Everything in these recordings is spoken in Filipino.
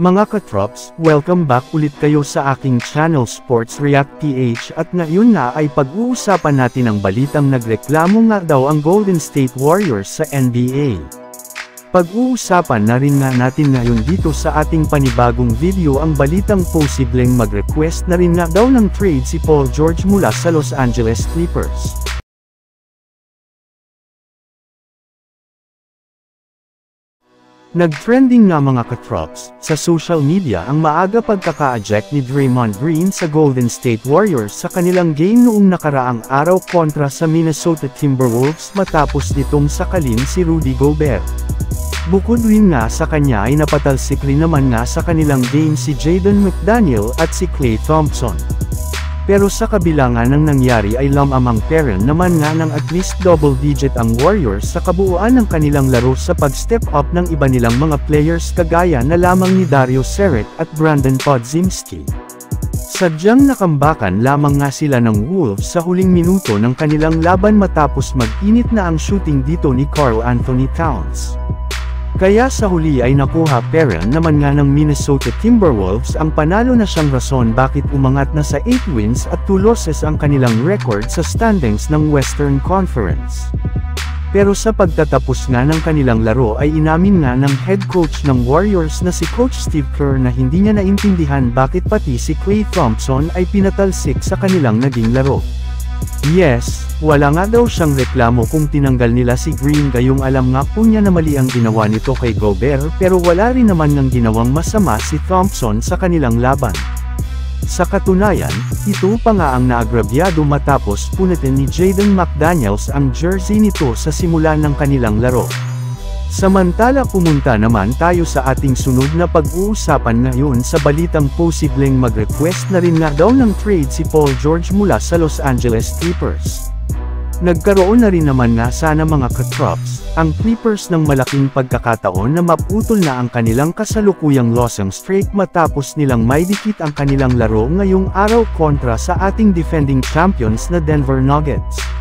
Mga katrops, welcome back ulit kayo sa aking channel Sports React PH at ngayon na ay pag-uusapan natin ang balitang nagreklamo nga daw ang Golden State Warriors sa NBA. Pag-uusapan na rin nga natin ngayon dito sa ating panibagong video ang balitang posibleng mag-request na rin nga daw ng trade si Paul George mula sa Los Angeles Clippers. Nag-trending nga mga katrops sa social media ang maaga pagkaka-eject ni Draymond Green sa Golden State Warriors sa kanilang game noong nakaraang araw kontra sa Minnesota Timberwolves matapos nitong sakalin si Rudy Gobert. Bukod rin nga sa kanya ay napatalsik rin naman nga sa kanilang game si Jaden McDaniel at si Klay Thompson. Pero sa kabila nga ng nangyari ay lamang peren naman nga ng at least double-digit ang Warriors sa kabuuan ng kanilang laro sa pag-step up ng iba nilang mga players kagaya na lamang ni Dario Saric at Brandon Podziemski. Sadyang nakambakan lamang nga sila ng Wolves sa huling minuto ng kanilang laban matapos mag-init na ang shooting dito ni Karl Anthony Towns. Kaya sa huli ay nakuha peren naman nga ng Minnesota Timberwolves ang panalo na siyang rason bakit umangat na sa 8 wins at 2 losses ang kanilang record sa standings ng Western Conference. Pero sa pagtatapos nga ng kanilang laro ay inamin nga ng head coach ng Warriors na si Coach Steve Kerr na hindi niya naintindihan bakit pati si Klay Thompson ay pinatalsik sa kanilang naging laro. Yes, wala nga daw siyang reklamo kung tinanggal nila si Green gayong alam nga po niya na mali ang ginawa nito kay Gobert pero wala rin naman ng ginawang masama si Thompson sa kanilang laban. Sa katunayan, ito pa nga ang naagrabyado matapos punitin ni Jaden McDaniels ang jersey nito sa simula ng kanilang laro. Samantala pumunta naman tayo sa ating sunod na pag-uusapan ngayon sa balitang posibleng mag-request na rin nga daw ng trade si Paul George mula sa Los Angeles Clippers. Nagkaroon na rin naman nga sana mga katrops, ang Clippers ng malaking pagkakataon na maputol na ang kanilang kasalukuyang losing streak matapos nilang maidikit ang kanilang laro ngayong araw kontra sa ating defending champions na Denver Nuggets.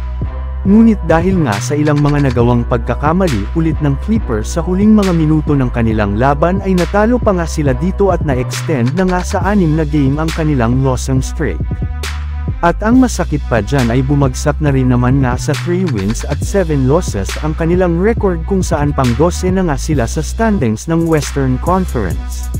Ngunit dahil nga sa ilang mga nagawang pagkakamali ulit ng Clippers sa huling mga minuto ng kanilang laban ay natalo pa nga sila dito at na-extend na nga sa 6 na game ang kanilang losing streak. At ang masakit pa dyan ay bumagsak na rin naman nga sa 3 wins at 7 losses ang kanilang record kung saan pang 12 na nga sila sa standings ng Western Conference.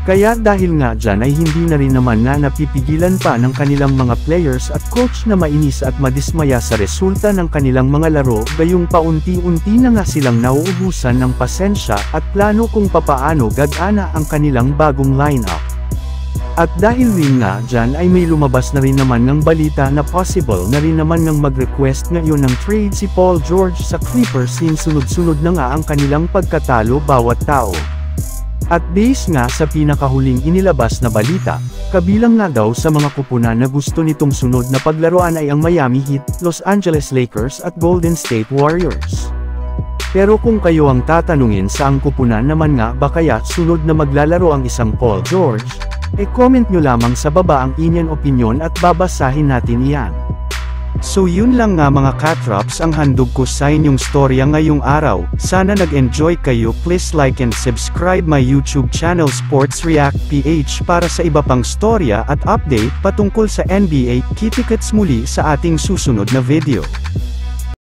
Kaya dahil nga dyan ay hindi na rin naman na napipigilan pa ng kanilang mga players at coach na mainis at madismaya sa resulta ng kanilang mga laro gayong paunti-unti na nga silang nauubusan ng pasensya at plano kung papaano gagana ang kanilang bagong lineup. At dahil rin nga dyan ay may lumabas na rin naman ng balita na possible na rin naman ng mag-request ngayon ng trade si Paul George sa Clippers since sunod-sunod na nga ang kanilang pagkatalo bawat tao. At base nga sa pinakahuling inilabas na balita, kabilang nga daw sa mga kupunan na gusto nitong sunod na paglaruan ay ang Miami Heat, Los Angeles Lakers at Golden State Warriors. Pero kung kayo ang tatanungin sa ang kupunan naman nga ba kaya sunod na maglalaro ang isang Paul George, comment nyo lamang sa baba ang inyong opinyon at babasahin natin iyan. So yun lang nga mga katrops ang handog ko sa inyong storya ngayong araw. Sana nag-enjoy kayo. Please like and subscribe my YouTube channel Sports React PH para sa iba pang storya at update patungkol sa NBA. Kita-kits muli sa ating susunod na video.